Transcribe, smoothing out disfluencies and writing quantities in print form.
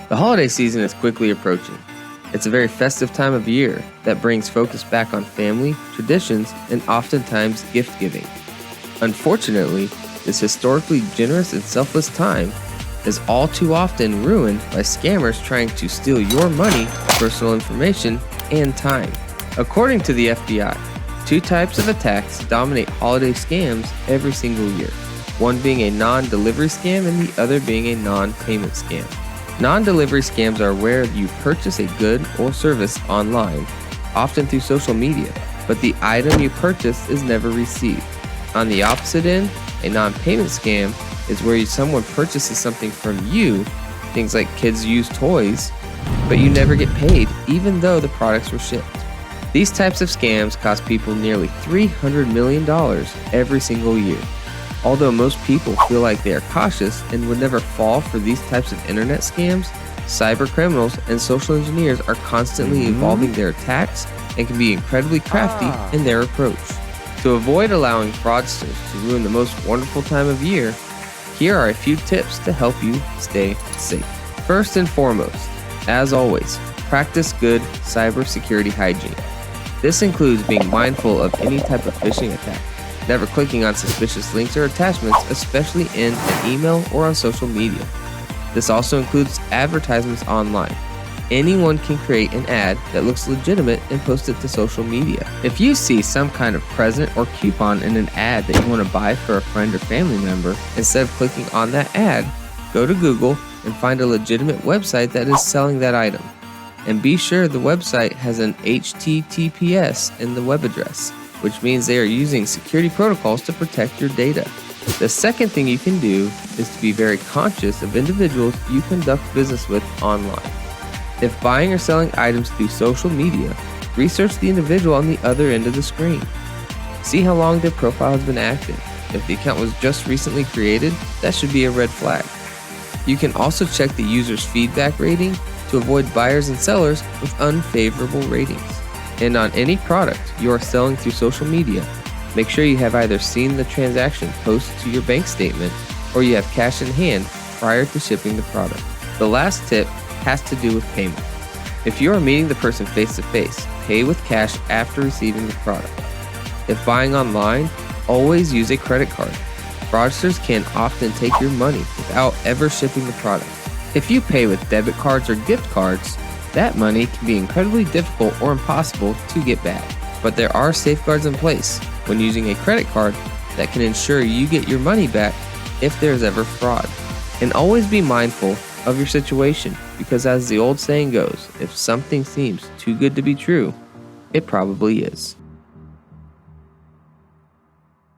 The holiday season is quickly approaching. It's a very festive time of year that brings focus back on family, traditions, and oftentimes gift giving. Unfortunately, this historically generous and selfless time is all too often ruined by scammers trying to steal your money, personal information, and time. According to the FBI, two types of attacks dominate holiday scams every single year, one being a non-delivery scam and the other being a non-payment scam. Non-delivery scams are where you purchase a good or service online, often through social media, but the item you purchase is never received. On the opposite end, a non-payment scam is where someone purchases something from you, things like kids' used toys, but you never get paid even though the products were shipped. These types of scams cost people nearly $300 million every single year. Although most people feel like they are cautious and would never fall for these types of internet scams, cyber criminals and social engineers are constantly evolving their attacks and can be incredibly crafty in their approach. To avoid allowing fraudsters to ruin the most wonderful time of year, here are a few tips to help you stay safe. First and foremost, as always, practice good cybersecurity hygiene. This includes being mindful of any type of phishing attack, never clicking on suspicious links or attachments, especially in an email or on social media. This also includes advertisements online. Anyone can create an ad that looks legitimate and post it to social media. If you see some kind of present or coupon in an ad that you want to buy for a friend or family member, instead of clicking on that ad, go to Google and find a legitimate website that is selling that item. And be sure the website has an HTTPS in the web address, which means they are using security protocols to protect your data. The second thing you can do is to be very conscious of individuals you conduct business with online. If buying or selling items through social media, research the individual on the other end of the screen. See how long their profile has been active. If the account was just recently created, that should be a red flag. You can also check the user's feedback rating to avoid buyers and sellers with unfavorable ratings. And on any product you are selling through social media, make sure you have either seen the transaction post to your bank statement or you have cash in hand prior to shipping the product. The last tip has to do with payment. If you are meeting the person face to face, pay with cash after receiving the product. If buying online, always use a credit card. Fraudsters can often take your money without ever shipping the product. If you pay with debit cards or gift cards, that money can be incredibly difficult or impossible to get back. But there are safeguards in place when using a credit card that can ensure you get your money back if there is ever fraud. And always be mindful of your situation, because as the old saying goes, if something seems too good to be true, it probably is.